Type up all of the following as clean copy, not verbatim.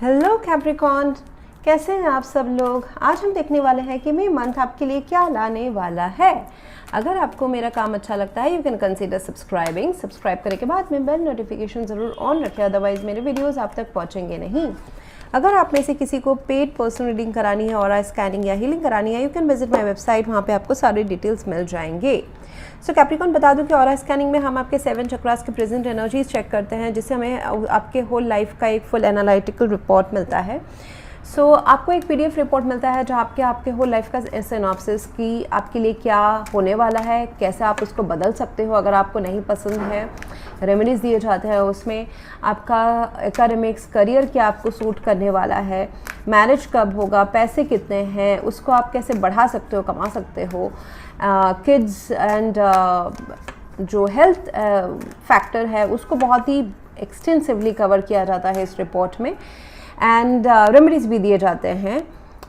Hello Capricorn, कैसे हैं आप सब लोग। आज हम देखने वाले हैं कि मई मंथ आपके लिए क्या लाने वाला है। अगर आपको मेरा काम अच्छा लगता है you can consider subscribing. Subscribe करने के बाद में बेल नोटिफिकेशन ज़रूर ऑन रखें, अदरवाइज़ मेरे वीडियोस आप तक पहुंचेंगे नहीं। अगर आप में से किसी को पेड पर्सनल रीडिंग करानी है, ऑरा स्कैनिंग या हीलिंग करानी है, you can visit my website, वहाँ पे आपको सारी डिटेल्स मिल जाएंगे। सो कैप्रिकॉन, बता दूं कि ऑरा स्कैनिंग में हम आपके 7 चक्रास के प्रेजेंट एनर्जीज चेक करते हैं, जिससे हमें आपके होल लाइफ का एक फुल एनालिटिकल रिपोर्ट मिलता है। सो आपको एक PDF रिपोर्ट मिलता है जहाँ आपके होल लाइफ का सिनॉप्सिस की आपके लिए क्या होने वाला है, कैसे आप उसको बदल सकते हो अगर आपको नहीं पसंद है। रेमेडीज़ दिए जाते हैं उसमें, आपका एकेडमिक्स करियर क्या आपको सूट करने वाला है, मैरिज कब होगा, पैसे कितने हैं, उसको आप कैसे बढ़ा सकते हो, कमा सकते हो, किड्स एंड जो हेल्थ फैक्टर है उसको बहुत ही एक्सटेंसिवली कवर किया जाता है इस रिपोर्ट में। एंड रेमेडीज़ भी दिए जाते हैं,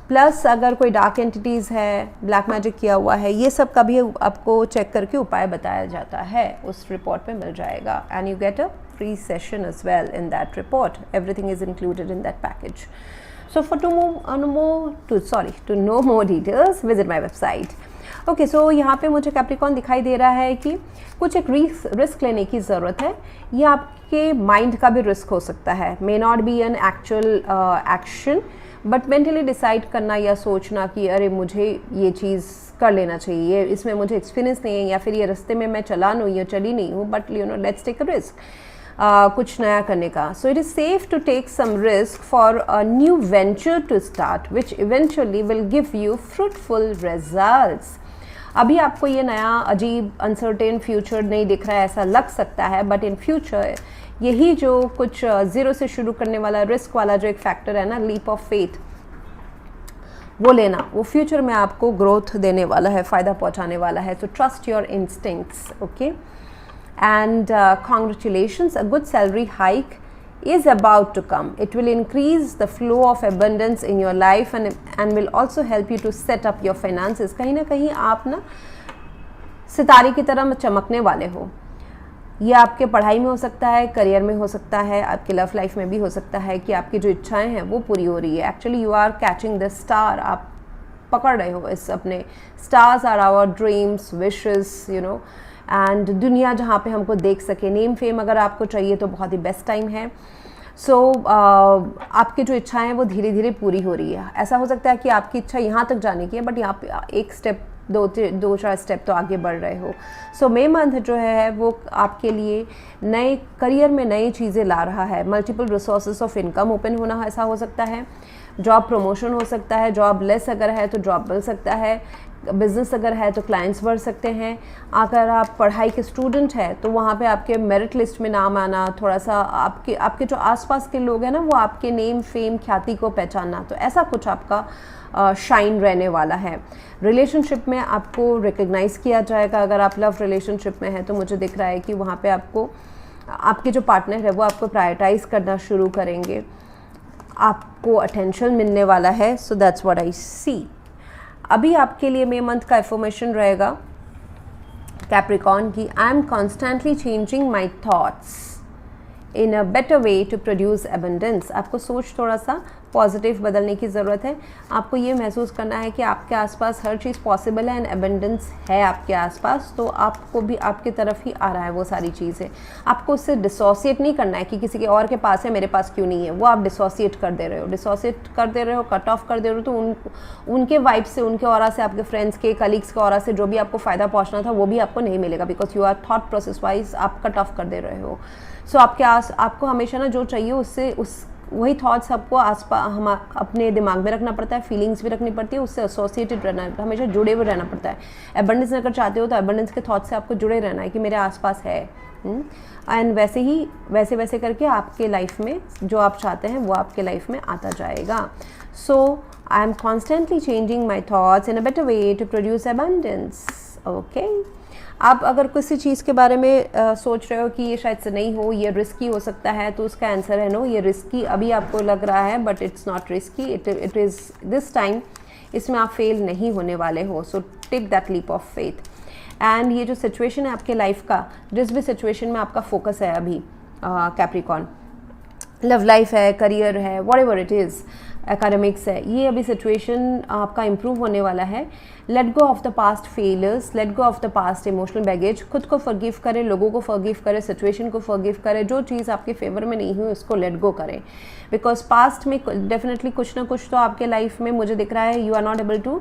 प्लस अगर कोई डार्क एंटिटीज़ है, ब्लैक मैजिक किया हुआ है, ये सब का भी आपको चेक करके उपाय बताया जाता है, उस रिपोर्ट में मिल जाएगा। And you get a free session as well in that report, everything is included in that package. So to know more details, visit my website. Okay, so यहाँ पे मुझे कैप्रिकॉन दिखाई दे रहा है कि कुछ एक रिस्क लेने की ज़रूरत है। ये आपके माइंड का भी रिस्क हो सकता है, may not be an actual action, but mentally decide करना या सोचना कि अरे मुझे ये चीज़ कर लेना चाहिए, इसमें मुझे एक्सपीरियंस नहीं है, या फिर ये रास्ते में मैं चला नहीं हूँ, चली नहीं हूँ, but let's take a risk, कुछ नया करने का। So it is safe to take some risk for a new venture to start which eventually will give you fruitful results. अभी आपको ये नया अजीब अनसर्टेन फ्यूचर नहीं दिख रहा है, ऐसा लग सकता है, बट इन फ्यूचर यही जो कुछ ज़ीरो से शुरू करने वाला रिस्क वाला जो एक फैक्टर है ना, लीप ऑफ फेथ, वो लेना, वो फ्यूचर में आपको ग्रोथ देने वाला है, फ़ायदा पहुंचाने वाला है। तो trust your instincts, okay. And congratulations, a good salary hike is about to come. It will increase the flow of abundance in your life and will also help you to set up your finances. कहीं ना कहीं आप ना सितारे की तरह चमकने वाले हो। ये आपके पढ़ाई में हो सकता है, करियर में हो सकता है, आपके लव लाइफ में भी हो सकता है कि आपकी जो इच्छाएं हैं वो पूरी हो रही है। Actually you are catching the star, आप पकड़ रहे हो इस अपने, stars are our dreams, wishes, you know, and दुनिया जहाँ पे हमको देख सके। नेम फेम अगर आपको चाहिए तो बहुत ही बेस्ट टाइम है। सो आपकी जो इच्छाएं हैं वो धीरे धीरे पूरी हो रही है। ऐसा हो सकता है कि आपकी इच्छा यहाँ तक जाने की है, बट यहाँ पे एक स्टेप, दो चार स्टेप तो आगे बढ़ रहे हो। सो मई मंथ जो है वो आपके लिए नए करियर में नई चीज़ें ला रहा है। Multiple resources of income open होना ऐसा हो सकता है, जॉब प्रमोशन हो सकता है, जॉब लेस अगर है तो जॉब मिल सकता है, बिज़नेस अगर है तो क्लाइंट्स बढ़ सकते हैं। अगर आप पढ़ाई के स्टूडेंट हैं तो वहाँ पे आपके मेरिट लिस्ट में नाम आना, थोड़ा सा आपके जो आसपास के लोग हैं ना वो आपके नेम फेम ख्याति को पहचानना, तो ऐसा कुछ आपका शाइन रहने वाला है। रिलेशनशिप में आपको रिकग्नाइज़ किया जाएगा। अगर आप लव रिलेशनशिप में हैं तो मुझे दिख रहा है कि वहाँ पे आपको आपके जो पार्टनर है वो आपको प्रायोरिटाइज़ करना शुरू करेंगे, आपको अटेंशन मिलने वाला है। So that's what I see. अभी आपके लिए मई मंथ का इन्फॉर्मेशन रहेगा कैप्रिकॉन की, I am constantly changing my thoughts in a better way to produce abundance. आपको सोच थोड़ा सा पॉजिटिव बदलने की ज़रूरत है। आपको ये महसूस करना है कि आपके आसपास हर चीज़ पॉसिबल है एंड एबंडेंस है आपके आसपास, तो आपको भी आपकी तरफ ही आ रहा है वो सारी चीज़ें। आपको उससे डिसोसिएट नहीं करना है कि किसी के और के पास है, मेरे पास क्यों नहीं है। वो आप डिसोसिएट कर दे रहे हो, कट ऑफ कर दे रहे हो, तो उनके वाइब से, उनके ऑरा से, आपके फ्रेंड्स के, कलीग्स के ऑरा से जो भी आपको फ़ायदा पहुँचना था वो भी आपको नहीं मिलेगा, because you are thought process wise आप कट ऑफ कर दे रहे हो। सो आपको हमेशा ना जो चाहिए उससे वही थॉट्स आपको हम अपने दिमाग में रखना पड़ता है, फीलिंग्स भी रखनी पड़ती है, उससे एसोसिएटेड रहना है, हमेशा जुड़े हुए रहना पड़ता है। एबंडेंस अगर चाहते हो तो एबंडेंस के थॉट से आपको जुड़े रहना है कि मेरे आसपास है। एंड वैसे करके आपके लाइफ में जो आप चाहते हैं वो आपके लाइफ में आता जाएगा। So I am constantly changing my thoughts in a better way to produce abundance, okay. आप अगर किसी चीज़ के बारे में सोच रहे हो कि ये शायद से नहीं हो, ये रिस्की हो सकता है, तो उसका आंसर है नो, ये रिस्की अभी आपको लग रहा है but it's not risky, it is this time, इसमें आप फेल नहीं होने वाले हो। So take that leap of faith. And ये जो सिचुएशन है आपके लाइफ का, जिस भी सिचुएशन में आपका फोकस है अभी कैप्रिकॉन, लव लाइफ है, करियर है, व्हाटएवर इट इज़, एकेडमिक्स है, ये अभी सिचुएशन आपका इम्प्रूव होने वाला है। Let go of the past failures, let go of the past emotional baggage, खुद को फॉरगिव करें, लोगों को फॉरगिव करें, सिचुएशन को फॉरगिव करें, जो चीज़ आपके फेवर में नहीं हुई उसको लेट गो करें। बिकॉज पास्ट में डेफिनेटली कुछ ना कुछ तो आपके लाइफ में मुझे दिख रहा है, you are not able to,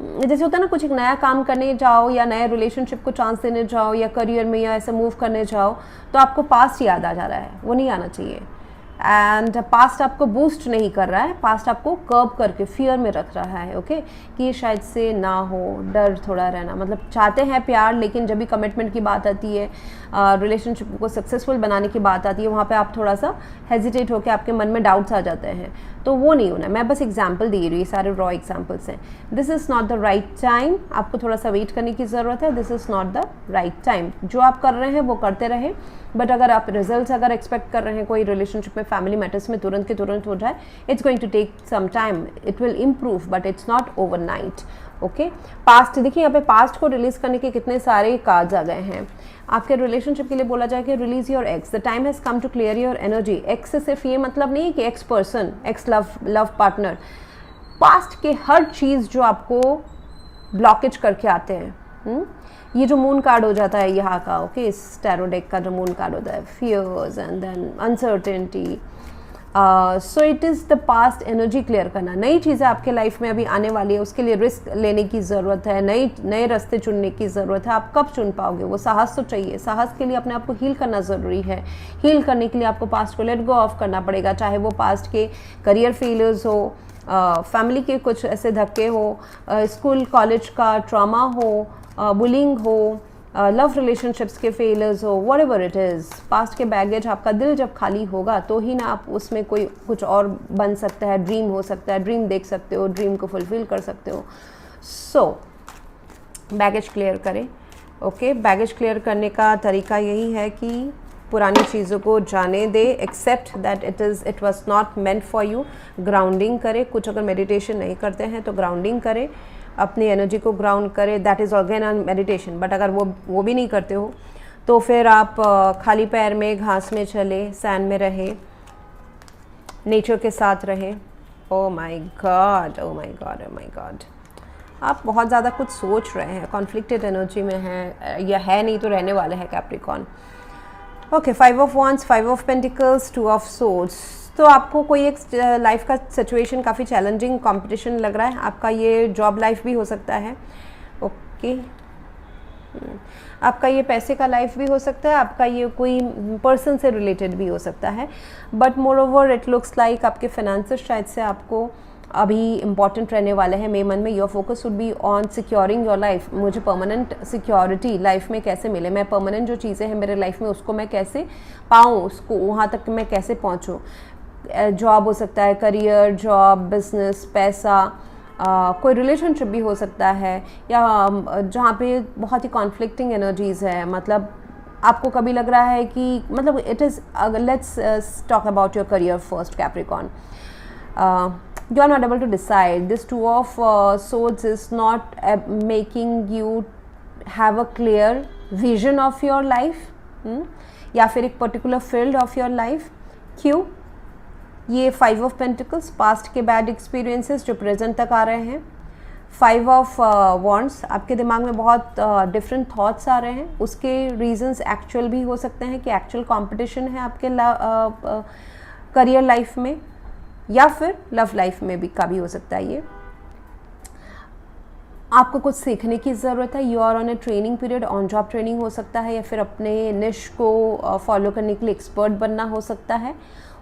जैसे होता है ना, कुछ एक नया काम करने जाओ या नए रिलेशनशिप को चांस देने जाओ या करियर में या ऐसे मूव करने जाओ तो आपको पास्ट याद आ जा रहा है, वो नहीं आना चाहिए। एंड पास्ट आपको बूस्ट नहीं कर रहा है, पास्ट आपको कर्ब करके फियर में रख रहा है, ओके कि ये शायद से ना हो, डर थोड़ा रहना, मतलब चाहते हैं प्यार, लेकिन जब भी कमिटमेंट की बात आती है, रिलेशनशिप को सक्सेसफुल बनाने की बात आती है, वहाँ पे आप थोड़ा सा हेजिटेट होकर आपके मन में डाउट्स आ जाते हैं, तो वो नहीं होना। मैं बस एग्जाम्पल दे रही हूँ, सारे रॉ एग्जाम्पल्स हैं। This is not the right time, आपको थोड़ा सा वेट करने की ज़रूरत है। This is not the right time, जो आप कर रहे हैं वो करते रहें, बट अगर आप रिजल्ट्स अगर एक्सपेक्ट कर रहे हैं कोई रिलेशनशिप में, फैमिली मैटर्स में तुरंत के तुरंत हो जाए, it's going to take some time, it will improve but it's not overnight, okay. Past देखिए, यहाँ पे पास्ट को रिलीज करने के कितने सारे कार्ड्स आ गए हैं। आपके रिलेशनशिप के लिए बोला जाए कि release your ex, the time has come to clear your energy. Ex से सिर्फ ये मतलब नहीं है कि ex person, ex love partner, past के हर चीज़ जो आपको ब्लॉकेज करके आते हैं। ये जो मून कार्ड हो जाता है यहाँ का, ओके, इस टैरो डेक का जो मून कार्ड होता है, fears and then uncertainty, so it is the past energy clear करना। नई चीज़ें आपके लाइफ में अभी आने वाली है, उसके लिए रिस्क लेने की ज़रूरत है, नए रास्ते चुनने की ज़रूरत है। आप कब चुन पाओगे, वो साहस तो चाहिए। साहस के लिए अपने आप को हील करना ज़रूरी है। हील करने के लिए आपको पास्ट को लेट गो ऑफ करना पड़ेगा, चाहे वो पास्ट के करियर फेलियर्स हो, फैमिली के कुछ ऐसे धक्के हो, स्कूल कॉलेज का ट्रॉमा हो, बुलिंग हो, लव रिलेशनशिप्स के फेलियर्स हो, what ever it is. Past के बैगेज, आपका दिल जब खाली होगा तो ही ना आप उसमें कोई कुछ और बन सकता है, ड्रीम हो सकता है, ड्रीम देख सकते हो, ड्रीम को फुलफिल कर सकते हो। सो बैगेज क्लियर करें, ओके। बैगेज क्लियर करने का तरीका यही है कि पुरानी चीज़ों को जाने दे, accept that it was not meant for you. Grounding करें, कुछ अगर मेडिटेशन नहीं करते हैं तो ग्राउंडिंग करें, अपनी एनर्जी को ग्राउंड करें, that is again on meditation. But अगर वो भी नहीं करते हो तो फिर आप खाली पैर में घास में चले, सैंड में रहे, नेचर के साथ रहें। Oh my God, oh my God, oh my God, आप बहुत ज़्यादा कुछ सोच रहे हैं, कॉन्फ्लिक्टेड एनर्जी में हैं, या है नहीं तो रहने वाले हैं Capricorn. Okay, 5 of wands, 5 of pentacles, 2 of swords. तो आपको कोई एक लाइफ का सिचुएशन काफ़ी चैलेंजिंग कंपटीशन लग रहा है। आपका ये जॉब लाइफ भी हो सकता है, ओके। आपका ये पैसे का लाइफ भी हो सकता है, आपका ये कोई पर्सन से रिलेटेड भी हो सकता है। But more over it looks like आपके फाइनेंसेस शायद से आपको अभी इम्पॉर्टेंट रहने वाले हैं। मई मंथ में your focus would be on securing your life. मुझे परमानेंट सिक्योरिटी लाइफ में कैसे मिले, मैं परमानेंट जो चीज़ें हैं मेरे लाइफ में उसको मैं कैसे पाऊँ, उसको वहाँ तक मैं कैसे पहुँचूँ। जॉब हो सकता है, करियर, जॉब, बिजनेस, पैसा, कोई रिलेशनशिप भी हो सकता है, या जहाँ पे बहुत ही कॉन्फ्लिक्टिंग एनर्जीज़ है। मतलब आपको कभी लग रहा है कि मतलब it is, let's talk about your career first Capricorn. You are not able to decide. This 2 of swords is not making you have a clear vision of your life, या फिर एक particular field of your life। क्यों? ये 5 of Pentacles, past के bad experiences जो present तक आ रहे हैं। 5 of Wands, आपके दिमाग में बहुत different thoughts आ रहे हैं। उसके reasons actual भी हो सकते हैं कि actual competition है आपके career life में, या फिर लव लाइफ में भी का भी हो सकता है। ये आपको कुछ सीखने की ज़रूरत है। You are on a training period, on job training हो सकता है, या फिर अपने निश को फॉलो करने के लिए एक्सपर्ट बनना हो सकता है।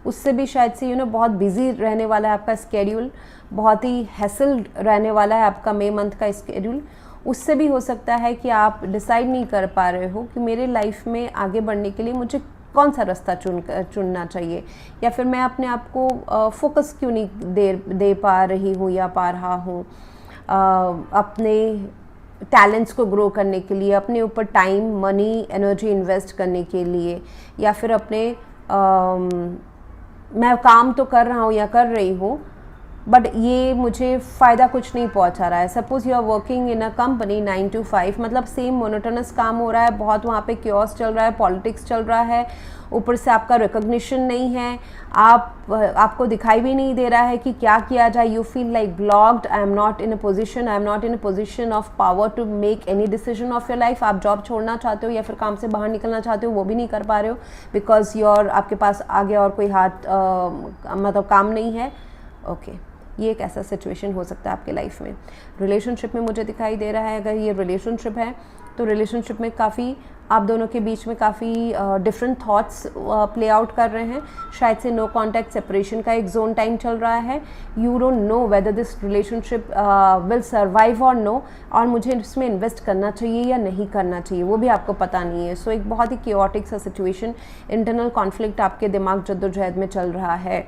उससे भी शायद से बहुत बिजी रहने वाला है आपका स्केड्यूल, बहुत ही हैसल रहने वाला है आपका मई मंथ का स्केड्यूल। उससे भी हो सकता है कि आप डिसाइड नहीं कर पा रहे हो कि मेरे लाइफ में आगे बढ़ने के लिए मुझे कौन सा रास्ता चुनना चाहिए, या फिर मैं अपने आप को फोकस क्यों नहीं दे पा रही हूँ या पा रहा हूँ अपने टैलेंट्स को ग्रो करने के लिए, अपने ऊपर टाइम, मनी, एनर्जी इन्वेस्ट करने के लिए, या फिर अपने मैं काम तो कर रहा हूँ या कर रही हूँ बट ये मुझे फ़ायदा कुछ नहीं पहुंचा रहा है। Suppose you are working in a company 9 to 5, मतलब सेम मोनोटोनस काम हो रहा है, बहुत वहाँ पे क्योस चल रहा है, पॉलिटिक्स चल रहा है, ऊपर से आपका रिकॉग्निशन नहीं है, आपको दिखाई भी नहीं दे रहा है कि क्या किया जाए। You feel like blocked, I am not in a position of power to make any decision of your life. आप जॉब छोड़ना चाहते हो या फिर काम से बाहर निकलना चाहते हो, वो भी नहीं कर पा रहे हो बिकॉज आपके पास आगे और कोई हाथ मतलब काम नहीं है। ओके, ये एक ऐसा सिचुएशन हो सकता है आपके लाइफ में। रिलेशनशिप में मुझे दिखाई दे रहा है, अगर ये रिलेशनशिप है तो रिलेशनशिप में काफ़ी आप दोनों के बीच में काफ़ी डिफरेंट थॉट्स प्ले आउट कर रहे हैं। शायद से नो कॉन्टैक्ट सेपरेशन का एक जोन टाइम चल रहा है। You don't know whether this relationship will survive और नो, और मुझे इसमें इन्वेस्ट करना चाहिए या नहीं करना चाहिए वो भी आपको पता नहीं है। सो एक बहुत ही केओटिक सा सिचुएशन, इंटरनल कॉन्फ्लिक्ट आपके दिमाग जद्दोजहद में चल रहा है।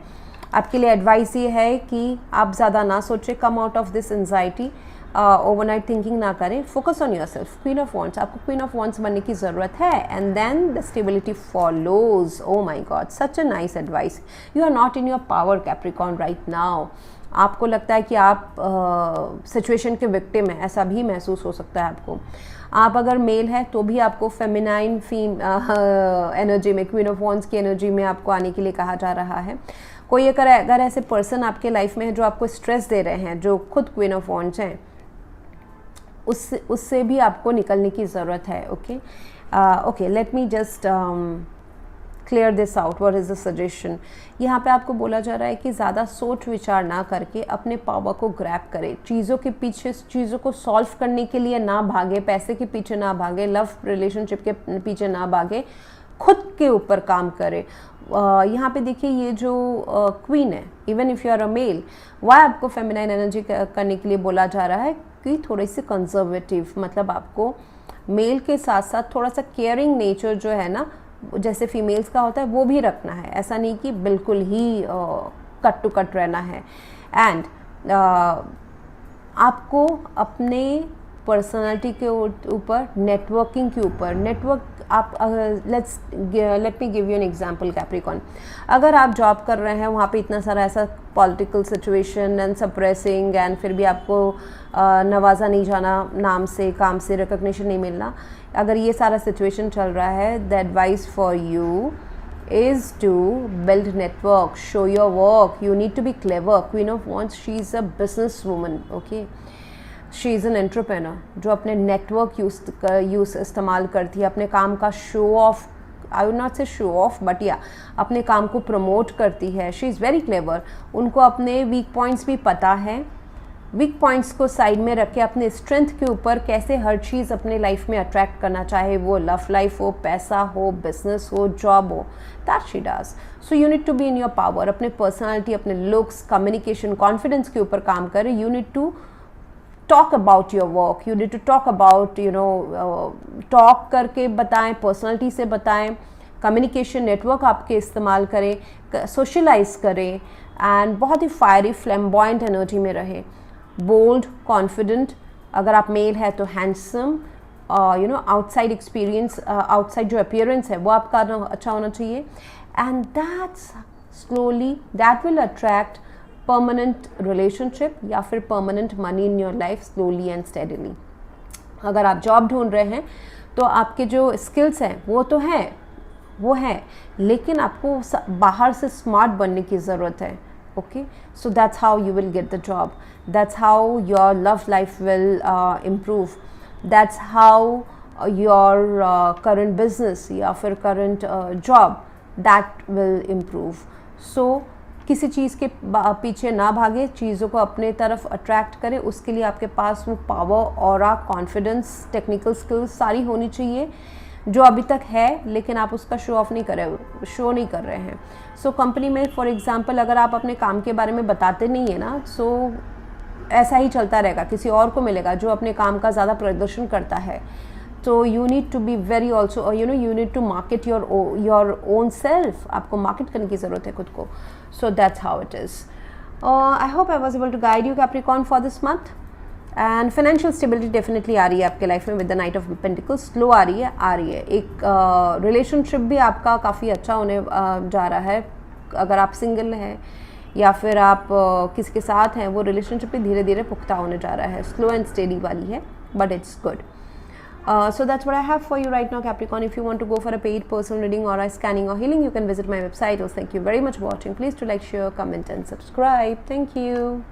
आपके लिए एडवाइस ये है कि आप ज़्यादा ना सोचें, come out of this anxiety, overnight thinking ना करें, focus on yourself. Queen of wands, आपको क्वीन ऑफ वॉन्ट्स बनने की ज़रूरत है, and then the stability follows. Oh my god, such a nice advice. You are not in your power Capricorn right now. आपको लगता है कि आप सिचुएशन के विक्टिम हैं, ऐसा भी महसूस हो सकता है आपको। आप अगर मेल है तो भी आपको फेमिनाइन एनर्जी में, क्वीन ऑफ वॉन्ट्स की एनर्जी में आपको आने के लिए कहा जा रहा है। कोई अगर ऐसे पर्सन आपके लाइफ में है जो आपको स्ट्रेस दे रहे हैं, जो खुद क्वीन ऑफ वॉन्ट्स हैं, उससे भी आपको निकलने की ज़रूरत है। Okay, let me just clear this out. What is the suggestion? यहाँ पे आपको बोला जा रहा है कि ज़्यादा सोच विचार ना करके अपने पावर को ग्रैब करें, चीज़ों के पीछे, चीज़ों को सॉल्व करने के लिए ना भागे, पैसे के पीछे ना भागे, लव रिलेशनशिप के पीछे ना भागे, खुद के ऊपर काम करें। यहाँ पे देखिए, ये जो क्वीन है, even if you are a male, वह आपको फेमिनाइन एनर्जी करने के लिए बोला जा रहा है कि थोड़ी सी कंजर्वेटिव, मतलब आपको मेल के साथ साथ थोड़ा सा केयरिंग नेचर जो है ना, जैसे फीमेल्स का होता है, वो भी रखना है। ऐसा नहीं कि बिल्कुल ही कट टू कट रहना है। एंड आपको अपने पर्सनालिटी के ऊपर, नेटवर्किंग के ऊपर, आप let me give you an example Capricorn. अगर आप जॉब कर रहे हैं, वहाँ पे इतना सारा ऐसा political situation and suppressing, and फिर भी आपको नवाजा नहीं जाना, नाम से, काम से रिकॉग्निशन नहीं मिलना, अगर ये सारा सिचुएशन चल रहा है, the advice for you is to build network, show your work, you need to be clever. Queen of Wands, she is a business woman, okay? She is an entrepreneur जो अपने नेटवर्क यूज़ इस्तेमाल करती है, अपने काम का show off, I would not से show off, but या अपने काम को प्रमोट करती है। She is very clever. उनको अपने वीक पॉइंट्स भी पता है, वीक पॉइंट्स को साइड में रख के अपने स्ट्रेंथ के ऊपर कैसे हर चीज़ अपने लाइफ में अट्रैक्ट करना, चाहे वो लव लाइफ हो, पैसा हो, बिजनेस हो, जॉब हो, that she does. So you need to be in your power. अपने पर्सनैलिटी, अपने लुक्स, कम्युनिकेशन, कॉन्फिडेंस के ऊपर काम करें। You need to talk about your work, you need to talk about, talk करके बताएं, पर्सनालिटी से बताएं, कम्युनिकेशन नेटवर्क आपके इस्तेमाल करें, सोशलाइज करें, एंड बहुत ही फायरी फ्लैम्बॉयंट एनर्जी में रहे। बोल्ड, कॉन्फिडेंट, अगर आप मेल है तो हैंडसम, आउटसाइड एक्सपीरियंस, आउटसाइड जो अपीयरेंस है वो आपका अच्छा होना चाहिए, and that's slowly that will attract permanent relationship या फिर permanent money in your life, slowly and steadily. अगर आप जॉब ढूंढ रहे हैं तो आपके जो स्किल्स हैं वो हैं, लेकिन आपको बाहर से स्मार्ट बनने की ज़रूरत है। Okay, so that's how you will get the job, that's how your love life will improve, that's how your current business या फिर current job that will improve. So किसी चीज़ के पीछे ना भागे, चीज़ों को अपने तरफ अट्रैक्ट करें। उसके लिए आपके पास वो power, aura, confidence, technical skills सारी होनी चाहिए जो अभी तक है, लेकिन आप उसका शो नहीं कर रहे हैं। सो कंपनी में फॉर एग्जांपल अगर आप अपने काम के बारे में बताते नहीं है ना, सो ऐसा ही चलता रहेगा, किसी और को मिलेगा जो अपने काम का ज़्यादा प्रदर्शन करता है। तो you need to be very also, you need to market your own self. आपको मार्केट करने की ज़रूरत है खुद को। So that's how it is. I hope I was able to guide you Capricorn for this month. And financial stability definitely आ रही है आपके लाइफ में with the knight of pentacles. Slow आ रही है। एक रिलेशनशिप भी आपका काफ़ी अच्छा होने जा रहा है। अगर आप सिंगल हैं या फिर आप किसी के साथ हैं, वो रिलेशनशिप भी धीरे धीरे पुख्ता होने जा रहा है, स्लो एंड स्टेडी वाली है, but it's good. So that's what I have for you right now, Capricorn. If you want to go for a paid personal reading or a scanning or healing, you can visit my website. Thank you very much for watching. Please do like, share, comment and subscribe. Thank you.